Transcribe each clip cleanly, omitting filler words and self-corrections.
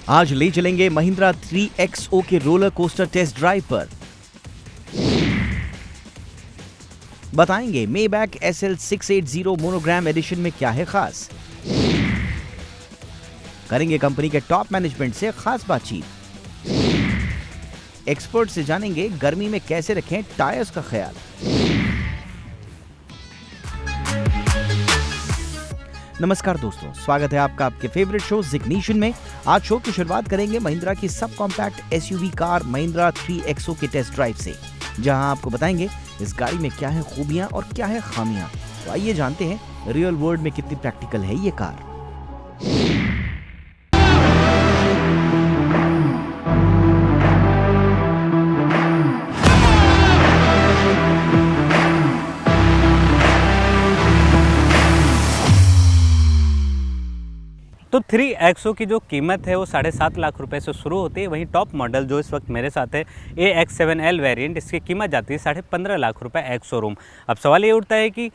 आज ले चलेंगे महिंद्रा 3XO के रोलर कोस्टर टेस्ट ड्राइव पर। बताएंगे मेबैक SL 680 मोनोग्राम एडिशन में क्या है खास। करेंगे कंपनी के टॉप मैनेजमेंट से खास बातचीत। एक्सपर्ट से जानेंगे गर्मी में कैसे रखें टायर्स का ख्याल। नमस्कार दोस्तों, स्वागत है आपका आपके फेवरेट शो जिग्निशन में। आज शो की शुरुआत करेंगे महिंद्रा की sub compact SUV car Mahindra 3XO के टेस्ट ड्राइव से, जहां आपको बताएंगे इस गाड़ी में क्या है खूबियां और क्या है खामियां। तो आइए जानते हैं रियल वर्ल्ड में कितनी प्रैक्टिकल है ये कार। तो 3XO की जो कीमत है वो 7.5 लाख रुपए से शुरू होती है। वहीं टॉप मॉडल जो इस वक्त मेरे साथ है AX7L वेरिएंट, इसकी कीमत जाती है 15.5 लाख रुपए एक्स शोरूम। अब सवाल ये उठता है कि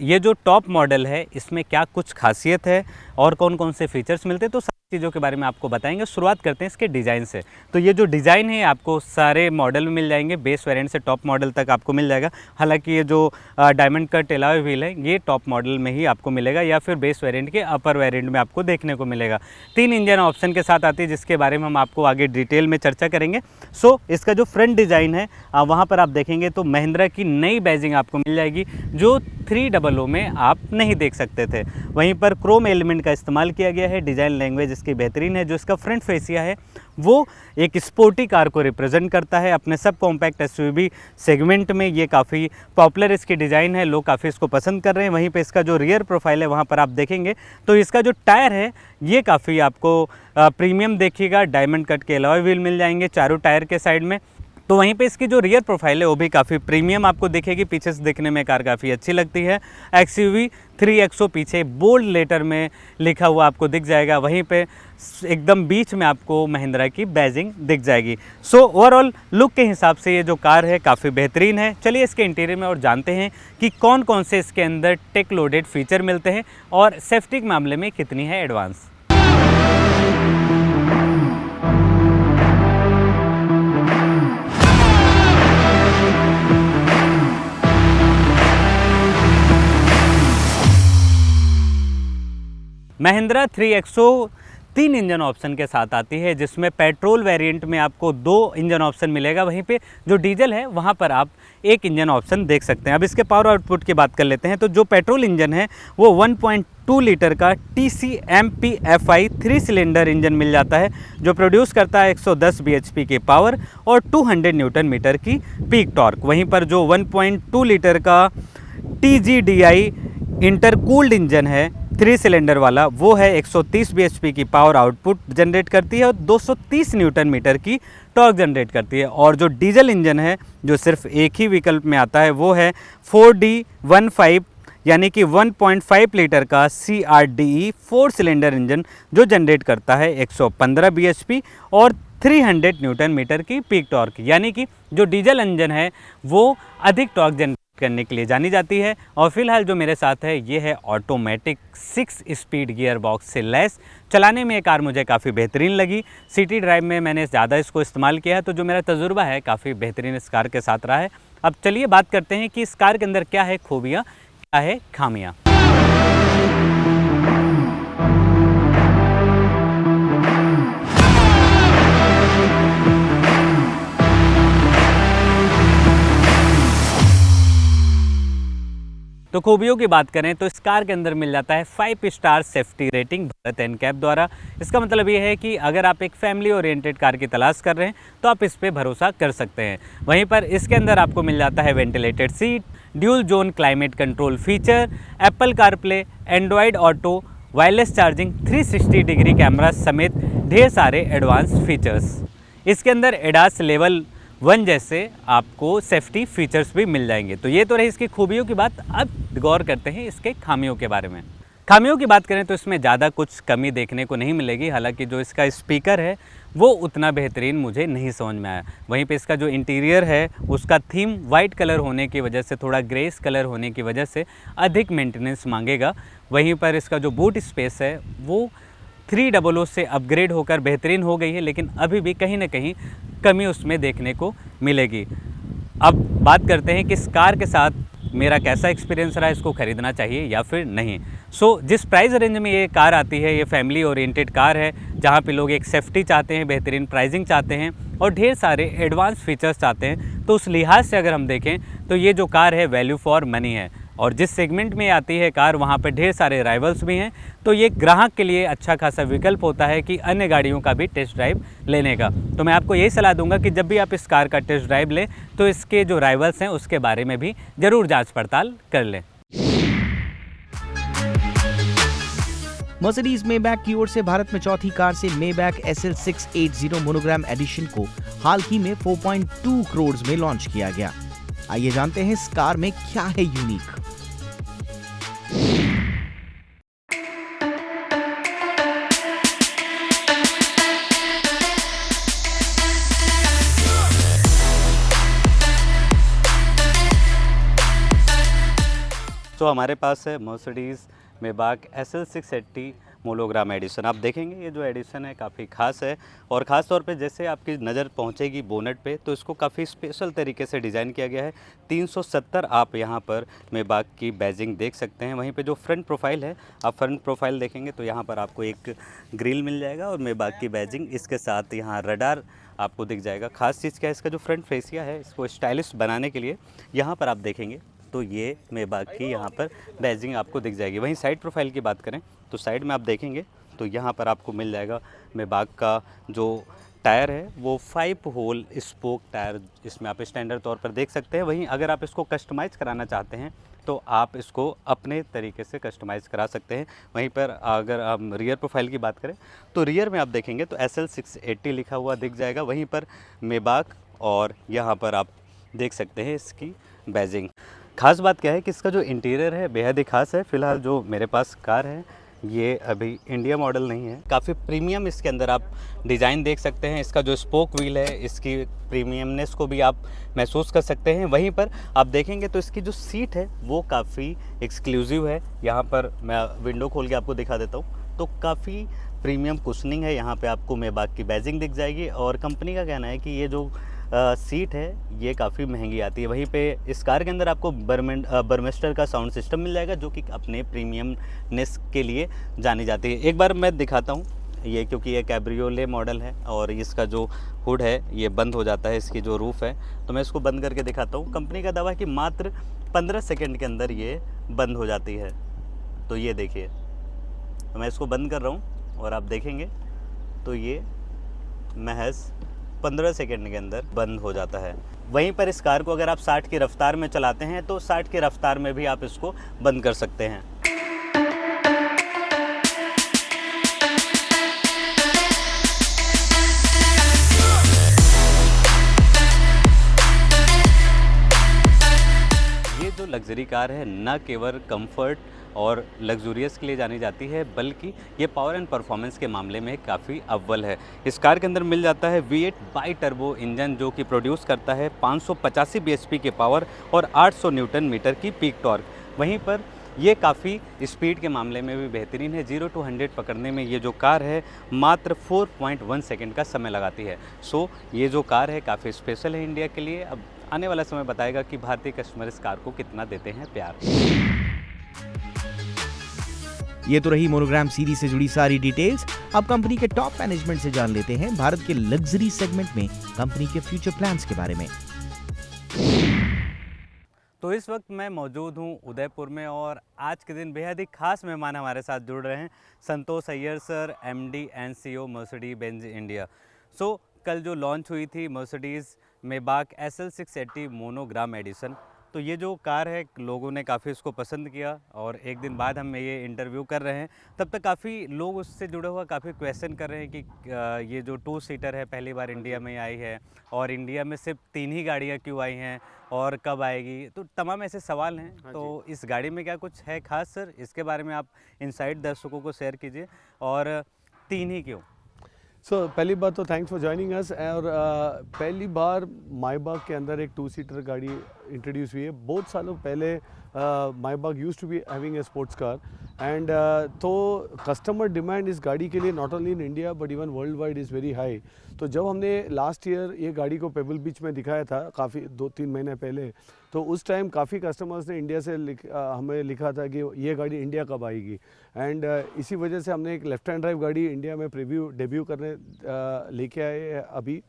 ये जो टॉप मॉडल है इसमें क्या कुछ खासियत है और कौन कौन से फीचर्स मिलते हैं, तो सारी चीज़ों के बारे में आपको बताएंगे। शुरुआत करते हैं इसके डिज़ाइन से। तो ये जो डिज़ाइन है आपको सारे मॉडल में मिल जाएंगे, बेस वेरिएंट से टॉप मॉडल तक आपको मिल जाएगा। हालांकि ये जो डायमंड कट एलॉय व्हील है ये टॉप मॉडल में ही आपको मिलेगा या फिर बेस वेरिएंट के अपर वेरिएंट में आपको देखने को मिलेगा। 3 इंजन ऑप्शन के साथ आती है, जिसके बारे में हम आपको आगे डिटेल में चर्चा करेंगे। सो इसका जो फ्रंट डिज़ाइन है वहाँ पर आप देखेंगे तो महिंद्रा की नई बैजिंग आपको मिल जाएगी, जो 300 में आप नहीं देख सकते थे। वहीं पर क्रोम एलिमेंट का इस्तेमाल किया गया है। डिज़ाइन लैंग्वेज इसकी बेहतरीन है। जो इसका फ्रंट फेसिया है वो एक स्पोर्टी कार को रिप्रेजेंट करता है। अपने सब कॉम्पैक्ट SUV सेगमेंट में ये काफ़ी पॉपुलर इसकी डिज़ाइन है, लोग काफ़ी इसको पसंद कर रहे हैं। वहीं पे इसका जो रियर प्रोफाइल है वहाँ पर आप देखेंगे तो इसका जो टायर है ये काफ़ी आपको प्रीमियम देखिएगा। डायमंड कट के अलॉय व्हील मिल जाएंगे चारों टायर के साइड में। तो वहीं पे इसकी जो रियर प्रोफाइल है वो भी काफ़ी प्रीमियम आपको दिखेगी। पीछे से देखने में कार काफ़ी अच्छी लगती है। XUV 3XO पीछे बोल्ड लेटर में लिखा हुआ आपको दिख जाएगा। वहीं पे एकदम बीच में आपको महिंद्रा की बैजिंग दिख जाएगी। सो ओवरऑल लुक के हिसाब से ये जो कार है काफ़ी बेहतरीन है। चलिए इसके इंटीरियर में और जानते हैं कि कौन कौन से इसके अंदर टेक लोडेड फीचर मिलते हैं और सेफ्टी के मामले में कितनी है advance. Mahindra 3XO 3 engine option के साथ आती है, जिसमें पेट्रोल वेरिएंट में आपको 2 इंजन ऑप्शन मिलेगा। वहीं पे जो डीजल है वहाँ पर आप 1 इंजन ऑप्शन देख सकते हैं। अब इसके पावर आउटपुट की बात कर लेते हैं। तो जो पेट्रोल इंजन है वो 1.2 लीटर का TCMPFI 3 सिलेंडर इंजन मिल जाता है, जो प्रोड्यूस करता है 110 bhp की पावर और 200 न्यूटन मीटर की पीक टॉर्क। वहीं पर जो 1.2 लीटर का TGDI इंटरकूल्ड इंजन है 3 सिलेंडर वाला, वो है 130 bhp की पावर आउटपुट जनरेट करती है और 230 न्यूटन मीटर की टॉर्क जनरेट करती है। और जो डीजल इंजन है जो सिर्फ एक ही विकल्प में आता है वो है 4D15 यानी कि 1.5 लीटर का CRDE 4 सिलेंडर इंजन, जो जनरेट करता है 115 bhp और 300 न्यूटन मीटर की पीक टॉर्क। यानी कि जो डीजल इंजन है वो अधिक टॉर्क जनरेट करने के लिए जानी जाती है। और फिलहाल जो मेरे साथ है ये है ऑटोमेटिक 6 स्पीड गियर बॉक्स से लैस। चलाने में ये कार मुझे काफ़ी बेहतरीन लगी। सिटी ड्राइव में मैंने ज़्यादा इसको इस्तेमाल किया है, तो जो मेरा तजुर्बा है काफ़ी बेहतरीन इस कार के साथ रहा है। अब चलिए बात करते हैं कि इस कार के अंदर क्या है खूबियाँ, क्या है खामियाँ। तो खूबियों की बात करें तो इस कार के अंदर मिल जाता है 5 star safety rating Bharat NCAP द्वारा। इसका मतलब ये है कि अगर आप एक फैमिली ओरिएंटेड कार की तलाश कर रहे हैं तो आप इस पे भरोसा कर सकते हैं। वहीं पर इसके अंदर आपको मिल जाता है ventilated seat, dual zone climate control feature, Apple CarPlay, Android auto, wireless charging, 360 degree camera समेत ढेर सारे एडवांस फीचर्स। इसके अंदर एडास लेवल 1 जैसे आपको सेफ्टी फीचर्स भी मिल जाएंगे। तो ये तो रही इसकी खूबियों की बात। अब गौर करते हैं इसके खामियों के बारे में। खामियों की बात करें तो इसमें ज़्यादा कुछ कमी देखने को नहीं मिलेगी। हालांकि जो इसका स्पीकर है वो उतना बेहतरीन मुझे नहीं समझ में आया। वहीं पे इसका जो इंटीरियर है उसका थीम वाइट कलर होने की वजह से, थोड़ा ग्रेस कलर होने की वजह से अधिक मेंटेनेंस मांगेगा। वहीं पर इसका जो बूट स्पेस है वो 300 से अपग्रेड होकर बेहतरीन हो गई है, लेकिन अभी भी कहीं ना कहीं कमी उसमें देखने को मिलेगी। अब बात करते हैं कि इस कार के साथ मेरा कैसा एक्सपीरियंस रहा, इसको ख़रीदना चाहिए या फिर नहीं। जिस प्राइस रेंज में ये कार आती है, ये फैमिली ओरिएंटेड कार है, जहाँ पे लोग एक सेफ्टी चाहते हैं, बेहतरीन प्राइसिंग चाहते हैं और ढेर सारे एडवांस फीचर्स चाहते हैं, तो उस लिहाज से अगर हम देखें तो ये जो कार है वैल्यू फॉर मनी है। और जिस सेगमेंट में आती है कार, वहाँ पर ढेर सारे राइवल्स भी हैं, तो ये ग्राहक के लिए अच्छा खासा विकल्प होता है कि अन्य गाड़ियों का भी टेस्ट ड्राइव लेने का। तो मैं आपको यही सलाह दूंगा कि जब भी आप इस कार का टेस्ट ड्राइव लें तो इसके जो राइवल्स हैं उसके बारे में भी ज़रूर जांच पड़ताल कर लें। मर्सिडीज मेबैक की ओर से भारत में चौथी कार से मेबैक SL680 मोनोग्राम एडिशन को हाल ही में 4.2 करोड़ में लॉन्च किया गया। आइए जानते हैं इस कार में क्या है यूनिक। तो हमारे पास है मर्सिडीज़ मेबाक SL680 मोनोग्राम एडिशन। आप देखेंगे ये जो एडिशन है काफ़ी ख़ास है और ख़ास तौर पे जैसे आपकी नज़र पहुंचेगी बोनेट पे तो इसको काफ़ी स्पेशल तरीके से डिज़ाइन किया गया है। 370 आप यहाँ पर मेबाक की बैजिंग देख सकते हैं। वहीं पे जो फ्रंट प्रोफाइल है, आप फ्रंट प्रोफाइल देखेंगे तो यहाँ पर आपको एक ग्रिल मिल जाएगा और मेबाक की बैजिंग, इसके साथ यहाँ रडार आपको दिख जाएगा। ख़ास चीज़ क्या है, इसका जो फ्रंट फेसिया है इसको स्टाइलिश बनाने के लिए यहाँ पर आप देखेंगे तो ये मेबाक की यहाँ पर बैजिंग आपको दिख जाएगी। वहीं साइड प्रोफाइल की बात करें तो साइड में आप देखेंगे तो यहाँ पर आपको मिल जाएगा मेबाक का जो टायर है वो 5 होल स्पोक टायर, इसमें आप स्टैंडर्ड तौर पर देख सकते हैं। वहीं अगर आप इसको कस्टमाइज़ कराना चाहते हैं तो आप इसको अपने तरीके से कस्टमाइज़ करा सकते हैं। वहीं पर अगर हम रियर प्रोफाइल की बात करें तो रियर में आप देखेंगे तो SL680 लिखा हुआ दिख जाएगा। वहीं पर मेबाक और यहाँ पर आप देख सकते हैं इसकी बैजिंग। ख़ास बात क्या है कि इसका जो इंटीरियर है बेहद ही ख़ास है। फ़िलहाल जो मेरे पास कार है ये अभी इंडिया मॉडल नहीं है, काफ़ी प्रीमियम इसके अंदर आप डिज़ाइन देख सकते हैं। इसका जो स्पोक व्हील है इसकी प्रीमियमनेस को भी आप महसूस कर सकते हैं। वहीं पर आप देखेंगे तो इसकी जो सीट है वो काफ़ी एक्सक्लूसिव है। यहाँ पर मैं विंडो खोल के आपको दिखा देता हूँ तो काफ़ी प्रीमियम कुशनिंग है। यहाँ पे आपको मेबाक की बैजिंग दिख जाएगी और कंपनी का कहना है कि ये जो सीट है ये काफ़ी महंगी आती है। वहीं पे इस कार के अंदर आपको बर्मेस्टर का साउंड सिस्टम मिल जाएगा जो कि अपने प्रीमियमनेस के लिए जानी जाती है। एक बार मैं दिखाता हूँ ये, क्योंकि ये कैब्रियोले मॉडल है और इसका जो हुड है ये बंद हो जाता है, इसकी जो रूफ़ है, तो मैं इसको बंद करके दिखाता हूँ। कंपनी का दावा है कि मात्र 15 सेकेंड के अंदर ये बंद हो जाती है। तो ये देखिए, तो मैं इसको बंद कर रहा हूँ और आप देखेंगे तो ये महज 15 सेकेंड के अंदर बंद हो जाता है। वहीं पर इस कार को अगर आप 60 की रफ्तार में चलाते हैं तो 60 की रफ्तार में भी आप इसको बंद कर सकते हैं। ये जो लग्जरी कार है न केवल कंफर्ट और लग्जूरियस के लिए जानी जाती है बल्कि ये पावर एंड परफॉर्मेंस के मामले में काफ़ी अव्वल है। इस कार के अंदर मिल जाता है V8 बाई टर्बो इंजन जो कि प्रोड्यूस करता है 585 bhp के पावर और 800 न्यूटन मीटर की पीक टॉर्क। वहीं पर ये काफ़ी स्पीड के मामले में भी बेहतरीन है। 0 to 100 पकड़ने में ये जो कार है मात्र 4.1 सेकेंड का समय लगाती है। ये जो कार है काफ़ी स्पेशल है इंडिया के लिए। अब आने वाला समय बताएगा कि भारतीय कस्टमर इस कार को कितना देते हैं प्यार। ये तो रही मोनोग्राम सीरीज से जुड़ी सारी डिटेल्स। अब कंपनी के टॉप मैनेजमेंट से जान लेते हैं भारत के लग्जरी सेगमेंट में कंपनी के फ्यूचर प्लान्स के बारे में। तो इस वक्त मैं मौजूद हूं उदयपुर में और आज के दिन बेहद ही खास मेहमान हमारे साथ जुड़ रहे हैं, Santosh Iyer sir, MD and CEO Mercedes Benz India. कल जो लॉन्च हुई थी मर्सिडीज़ मेबाक SL680 मोनोग्राम एडिशन, तो ये जो कार है लोगों ने काफ़ी इसको पसंद किया और एक दिन बाद हम ये इंटरव्यू कर रहे हैं तब तक काफ़ी लोग उससे जुड़े हुआ काफ़ी क्वेश्चन कर रहे हैं कि ये जो 2 सीटर है पहली बार इंडिया में आई है और इंडिया में सिर्फ 3 ही गाड़ियाँ क्यों आई हैं और कब आएगी, तो तमाम ऐसे सवाल हैं। हाँ तो इस गाड़ी में क्या कुछ है खास सर, इसके बारे में आप इनसाइट दर्शकों को शेयर कीजिए और 3 ही क्यों? पहली बात तो थैंक्स फॉर जॉइनिंग अस। और पहली बार मायबाग के अंदर एक 2 सीटर गाड़ी इंट्रोड्यूस हुई है। बहुत सालों पहले Maybach used to be having a sports car, and तो कस्टमर डिमांड इस गाड़ी के लिए not only in India but even world wide is very high. तो जब हमने लास्ट ईयर ये गाड़ी को पेबल बीच में दिखाया था काफ़ी 2-3 महीने पहले, तो उस टाइम काफ़ी कस्टमर्स ने इंडिया से हमें लिखा था कि ये गाड़ी इंडिया कब आएगी, एंड इसी वजह से हमने एक लेफ्ट हैंड ड्राइव गाड़ी इंडिया में डेब्यू करने लेके आए हैं अभी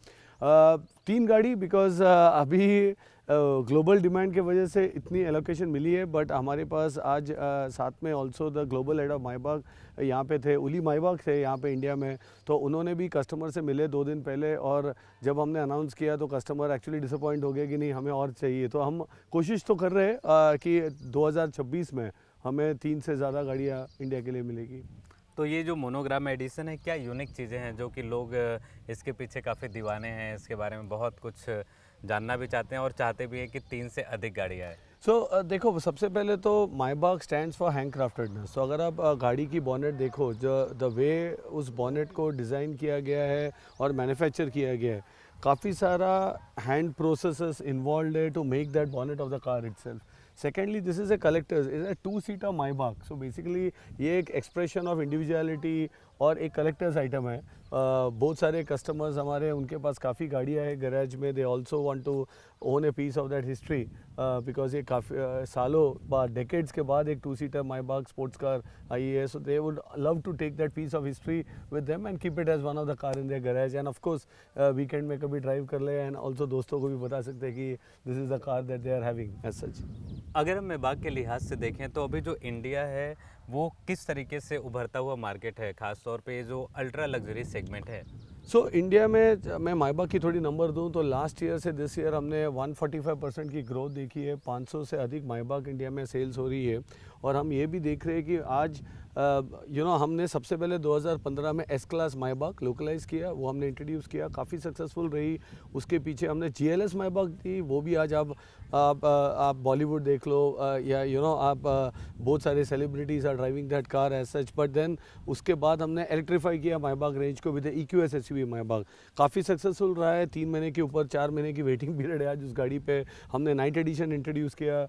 3 गाड़ी, बिकॉज अभी ग्लोबल डिमांड के वजह से इतनी एलोकेशन मिली है। बट हमारे पास आज साथ में also the global head of Maybach यहाँ पे थे, उली मायबाग थे यहाँ पे इंडिया में, तो उन्होंने भी कस्टमर से मिले 2 दिन पहले, और जब हमने अनाउंस किया तो कस्टमर एक्चुअली डिसअपॉइंट हो गए कि नहीं हमें और चाहिए। तो हम कोशिश तो कर रहे हैं कि 2026 में हमें 3 से ज़्यादा गाड़ियाँ इंडिया के लिए मिलेगी। तो ये जो मोनोग्राम एडिशन है, क्या यूनिक चीज़ें हैं जो कि लोग इसके पीछे काफ़ी दीवाने हैं, इसके बारे में बहुत कुछ जानना भी चाहते हैं और चाहते भी हैं कि 3 से अधिक गाड़ियाँ हैं? सो देखो, सबसे पहले तो मायबाग स्टैंड्स फॉर हैंडक्राफ्टेडनेस। तो अगर आप गाड़ी की बॉनेट देखो, जो द वे उस बॉनेट को डिज़ाइन किया गया है और मैन्युफैक्चर किया गया है, काफ़ी सारा हैंड प्रोसेसेस इन्वॉल्व है to make that bonnet of the car itself. Secondly, this is a collector's, is a two seater Maybach. So basically ये एक एक्सप्रेशन ऑफ इंडिविजुअलिटी और एक कलेक्टर्स आइटम है। बहुत सारे कस्टमर्स हमारे, उनके पास काफ़ी गाड़ियाँ हैं गैराज में, they also want to own a piece of that history, because ये काफ़ी सालों बाद, डेकेड्स के बाद एक 2-सीटर मायबाग स्पोर्ट्स कार आई है। So they would love to take that piece of history with them and keep it as one of the car in their garage, and of course weekend में कभी drive कर ले, and also दोस्तों को भी बता सकते हैं कि this is the car that they are having as such. अगर हम मायबाग के लिहाज से देखें तो अभी जो इंडिया है वो किस तरीके से उभरता हुआ मार्केट है, खास तौर पे जो अल्ट्रा लग्जरी सेगमेंट है? सो इंडिया में मैं मायबाग की थोड़ी नंबर दूं तो लास्ट ईयर से दिस ईयर हमने 145% की ग्रोथ देखी है। 500 से अधिक मायबाग इंडिया में सेल्स हो रही है, और हम ये भी देख रहे हैं कि आज हमने सबसे पहले 2015 में एस क्लास मायबाग लोकलाइज किया, वो हमने इंट्रोड्यूस किया, काफ़ी सक्सेसफुल रही। उसके पीछे हमने GLS मायबाग दी, वो भी आज आप बॉलीवुड देख लो, या आप बहुत सारे celebrities are driving that car as such. But then उसके बाद हमने इलेक्ट्रीफाई किया मायबाग रेंज को विद EQS SUV मायबाग, काफ़ी सक्सेसफुल रहा है। 3 महीने के ऊपर 4 महीने की वेटिंग पीरियड है आज उस गाड़ी पे। हमने नाइट एडिशन इंट्रोड्यूस किया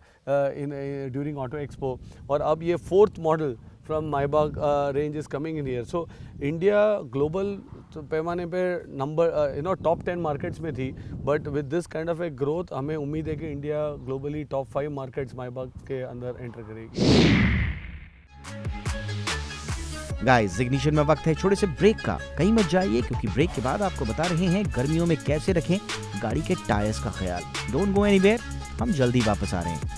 ड्यूरिंग ऑटो एक्सपो, और अब ये 4th model from Maybach range is coming in year. So India global पैमाने पे नंबर टॉप 10 मार्केट्स में थी, but with this kind of a growth हमें उम्मीद है कि India globally top 5 markets Maybach के अंदर एंटर करेगी। गाइस, इग्निशन में वक्त है छोटे से ब्रेक का। कहीं मत जाइए, क्योंकि ब्रेक के बाद आपको बता रहे हैं गर्मियों में कैसे रखें गाड़ी के टायर्स का ख्याल। डोंट गो एनीवेयर, हम जल्दी वापस आ रहे हैं।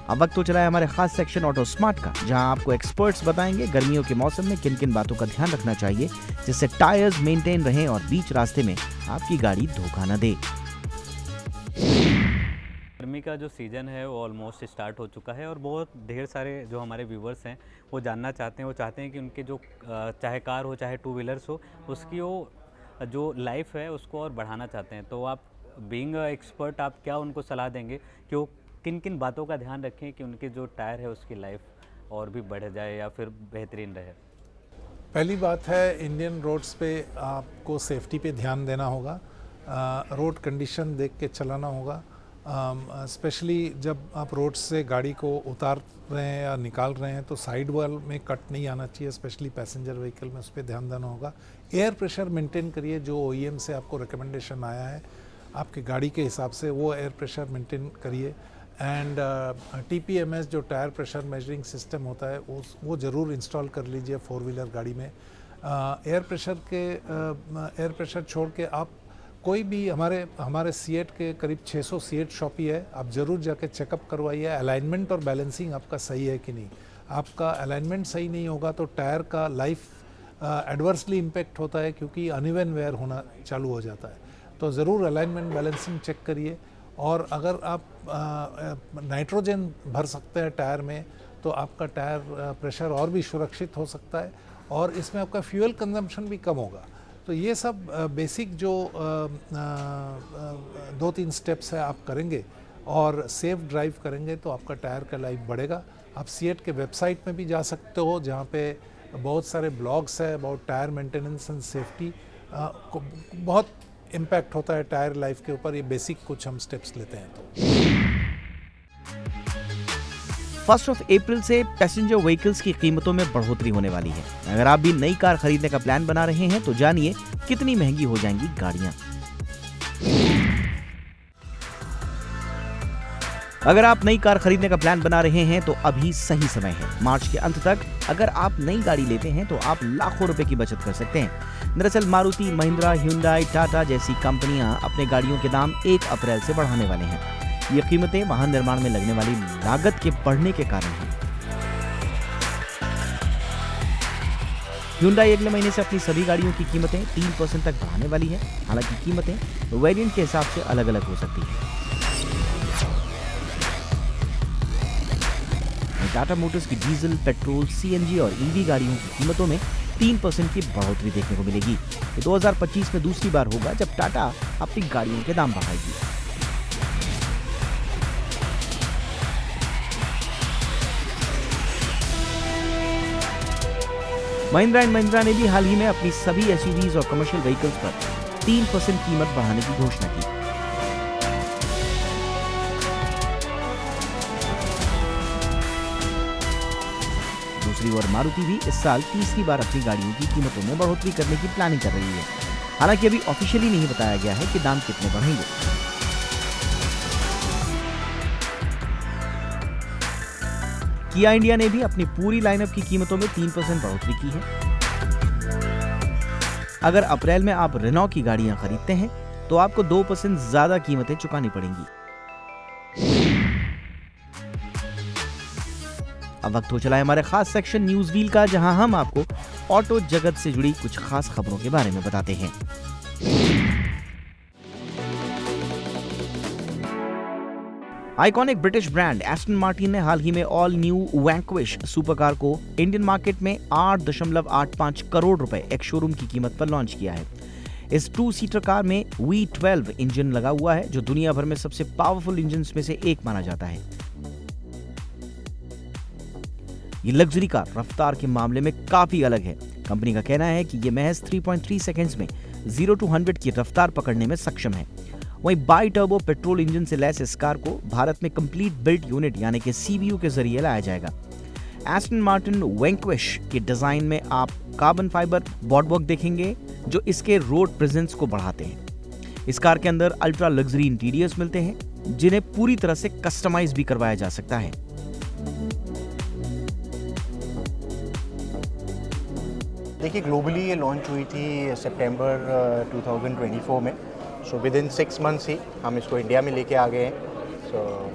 अब वक्त तो चला है हमारे खास सेक्शन ऑटो स्मार्ट का, जहां आपको एक्सपर्ट्स बताएंगे गर्मियों के मौसम में किन किन बातों का ध्यान रखना चाहिए जिससे टायर्स मेंटेन रहें और बीच रास्ते में आपकी गाड़ी धोखा न दे। गर्मी का जो सीज़न है वो ऑलमोस्ट स्टार्ट हो चुका है, और बहुत ढेर सारे जो हमारे व्यूवर्स हैं वो जानना चाहते हैं, वो चाहते हैं कि उनके जो चाहे कार हो चाहे 2 व्हीलर्स हो, उसकी वो जो लाइफ है उसको और बढ़ाना चाहते हैं। तो आप बीइंग एक्सपर्ट, आप क्या उनको सलाह देंगे कि वो किन किन बातों का ध्यान रखें कि उनके जो टायर है उसकी लाइफ और भी बढ़ जाए या फिर बेहतरीन रहे? पहली बात है, इंडियन रोड्स पे आपको सेफ्टी पे ध्यान देना होगा, रोड कंडीशन देख के चलाना होगा। स्पेशली जब आप रोड से गाड़ी को उतार रहे हैं या निकाल रहे हैं तो साइड वॉल में कट नहीं आना चाहिए, स्पेशली पैसेंजर व्हीकल में, उस पर ध्यान देना होगा। एयर प्रेशर मेंटेन करिए, जो OEM से आपको रिकमेंडेशन आया है आपकी गाड़ी के हिसाब से वो एयर प्रेशर मेंटेन करिए। एंड TPMS जो टायर प्रेशर मेजरिंग सिस्टम होता है वो ज़रूर इंस्टॉल कर लीजिए 4 व्हीलर गाड़ी में। एयर प्रेशर छोड़ के आप कोई भी हमारे सीएट के करीब 600 सीएट शॉपी है, आप ज़रूर जाके चेकअप करवाइए अलाइनमेंट और बैलेंसिंग आपका सही है कि नहीं। आपका अलाइनमेंट सही नहीं होगा तो टायर का लाइफ एडवर्सली इम्पेक्ट होता है, क्योंकि अनइवन वेयर होना चालू हो जाता है। तो ज़रूर अलाइनमेंट बैलेंसिंग चेक करिए। और अगर आप नाइट्रोजन भर सकते हैं टायर में तो आपका टायर प्रेशर और भी सुरक्षित हो सकता है, और इसमें आपका फ्यूल कंजम्पशन भी कम होगा। तो ये सब बेसिक जो 2-3 स्टेप्स है आप करेंगे और सेफ ड्राइव करेंगे तो आपका टायर का लाइफ बढ़ेगा। आप सीएट के वेबसाइट में भी जा सकते हो जहाँ पे बहुत सारे ब्लॉग्स है about tyre maintenance and safety. बहुत इम्पैक्ट होता है टायर लाइफ के ऊपर, ये बेसिक कुछ हम स्टेप्स लेते हैं तो। 1 अप्रैल से पैसेंजर व्हीकल्स की कीमतों में बढ़ोतरी होने वाली है। अगर आप भी नई कार खरीदने का प्लान बना रहे हैं तो जानिए कितनी महंगी हो जाएंगी गाड़ियां। अगर आप नई कार खरीदने का प्लान बना रहे हैं तो अभी सही समय है। मार्च के अंत तक अगर आप नई गाड़ी लेते हैं तो आप लाखों रुपए की बचत कर सकते हैं। दरअसल मारुति, महिंद्रा, ह्युंडई, टाटा जैसी कंपनियां अपने गाड़ियों के दाम 1 अप्रैल से बढ़ाने वाले हैं। ये कीमतें वाहन निर्माण में लगने वाली लागत के बढ़ने के कारण हैं। ह्युंडई अगले महीने से अपनी सभी गाड़ियों की कीमतें 3% तक बढ़ाने वाली है। हालांकि कीमतें वेरिएंट के हिसाब से अलग अलग हो सकती हैं। टाटा मोटर्स की डीजल, पेट्रोल, सीएनजी और ईवी गाड़ियों की कीमतों में 3% की बढ़ोतरी देखने को मिलेगी। ये 2025 में दूसरी बार होगा जब टाटा अपनी गाड़ियों के दाम बढ़ाएगी। महिंद्रा एंड महिंद्रा ने भी हाल ही में अपनी सभी एसयूवीज और कमर्शियल व्हीकल्स पर 3% कीमत बढ़ाने की घोषणा की। दूसरी ओर मारुति भी इस साल तीसरी बार अपनी गाड़ियों की कीमतों में बढ़ोतरी करने की प्लानिंग कर रही है। हालांकि अभी ऑफिशियली नहीं बताया गया है कि दाम कितने बढ़ेंगे। किया इंडिया ने भी अपनी पूरी लाइनअप की कीमतों में 3% बढ़ोतरी की है। अगर अप्रैल में आप रेनॉ की गाड़ियां खरीदते हैं तो आपको 2% ज्यादा कीमतें चुकानी पड़ेंगी। अब वक्त हो चला है हमारे खास सेक्शन न्यूज व्हील का, जहां हम आपको ऑटो जगत से जुड़ी कुछ खास खबरों के बारे में बताते हैं। Iconic British brand Aston Martin ने हाल ही में ऑल न्यू वैंक्विश सुपरकार को इंडियन मार्केट में 8.85 करोड़ रुपए एक शोरूम की कीमत पर लॉन्च किया है। इस 2-सीटर कार में V12 इंजन लगा हुआ है, जो दुनिया भर में सबसे पावरफुल इंजन्स में से एक माना जाता है। ये लग्जरी कार रफ्तार के मामले में काफी अलग है। कंपनी का कहना है कि ये महज 3.3 सेकंड्स में 0 to 100 की रफ्तार पकड़ने में सक्षम है। वहीं बाई टर्बो पेट्रोल इंजन से लैस इस कार को भारत में कंप्लीट बिल्ट यूनिट यानी कि CBU के जरिए लाया जाएगा। एस्टन मार्टिन वैंक्विश के डिजाइन में आप कार्बन फाइबर बॉडीवर्क देखेंगे, जो इसके रोड प्रेजेंस को बढ़ाते हैं। इस कार के अंदर अल्ट्रा लग्जरी इंटीरियर्स मिलते हैं, जिन्हें पूरी तरह से कस्टमाइज भी करवाया जा सकता है। देखिए, ग्लोबली ये लॉन्च हुई थी सितंबर 2024 में। सो विद इन 6 मंथ्स ही हम इसको इंडिया में लेके आ गए हैं। सो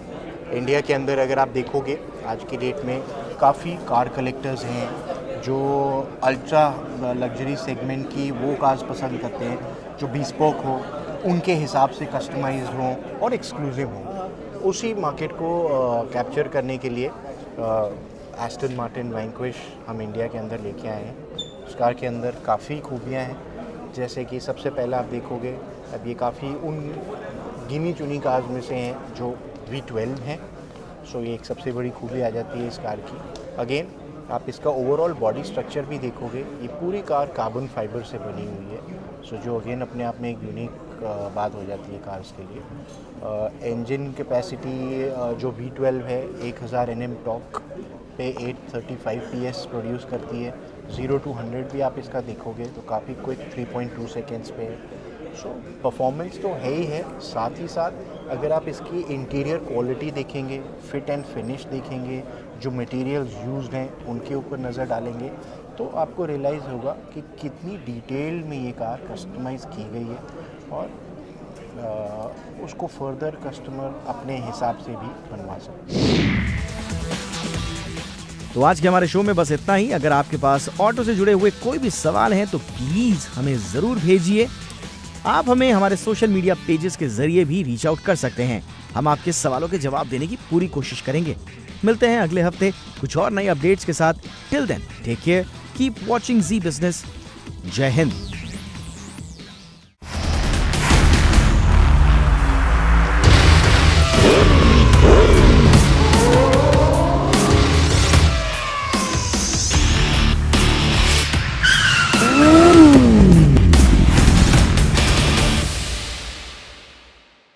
इंडिया के अंदर अगर आप देखोगे आज की डेट में काफ़ी कार कलेक्टर्स हैं जो अल्ट्रा लग्जरी सेगमेंट की वो कार्स पसंद करते हैं जो बिस्पोक हो, उनके हिसाब से कस्टमाइज्ड हों और एक्सक्लूसिव हों। उसी मार्केट को कैप्चर करने के लिए एस्टन मार्टिन वैंक्विश हम इंडिया के अंदर लेके आए हैं। उस कार के अंदर काफ़ी खूबियाँ हैं, जैसे कि सबसे पहला आप देखोगे अब ये काफ़ी उन गिनी चुनी कार्स में से हैं जो V12 हैं। सो ये एक सबसे बड़ी खूबी आ जाती है इस कार की। अगेन आप इसका ओवरऑल बॉडी स्ट्रक्चर भी देखोगे, ये पूरी कार कार्बन फाइबर से बनी हुई है। सो जो अगेन अपने आप में एक यूनिक बात हो जाती है कार्स के लिए। इंजन कैपेसिटी जो V12 है 1000 Nm टॉर्क पे 835 PS प्रोड्यूस करती है। 0 to 100 भी आप इसका देखोगे तो काफ़ी क्विक 3.2 सेकेंड्स पे है। सो परफॉर्मेंस तो है ही है, साथ ही साथ अगर आप इसकी इंटीरियर क्वालिटी देखेंगे, फिट एंड फिनिश देखेंगे, जो मटेरियल्स यूज्ड हैं उनके ऊपर नज़र डालेंगे तो आपको रियलाइज़ होगा कि कितनी डिटेल में ये कार कस्टमाइज़ की गई है और उसको फर्दर कस्टमर अपने हिसाब से भी बनवा सकते हैं। तो आज के हमारे शो में बस इतना ही। अगर आपके पास ऑटो से जुड़े हुए कोई भी सवाल हैं तो प्लीज हमें जरूर भेजिए। आप हमें हमारे सोशल मीडिया पेजेस के जरिए भी रीच आउट कर सकते हैं। हम आपके सवालों के जवाब देने की पूरी कोशिश करेंगे। मिलते हैं अगले हफ्ते कुछ और नई अपडेट्स के साथ। Till then take care, keep watching Zee Business. जय हिंद।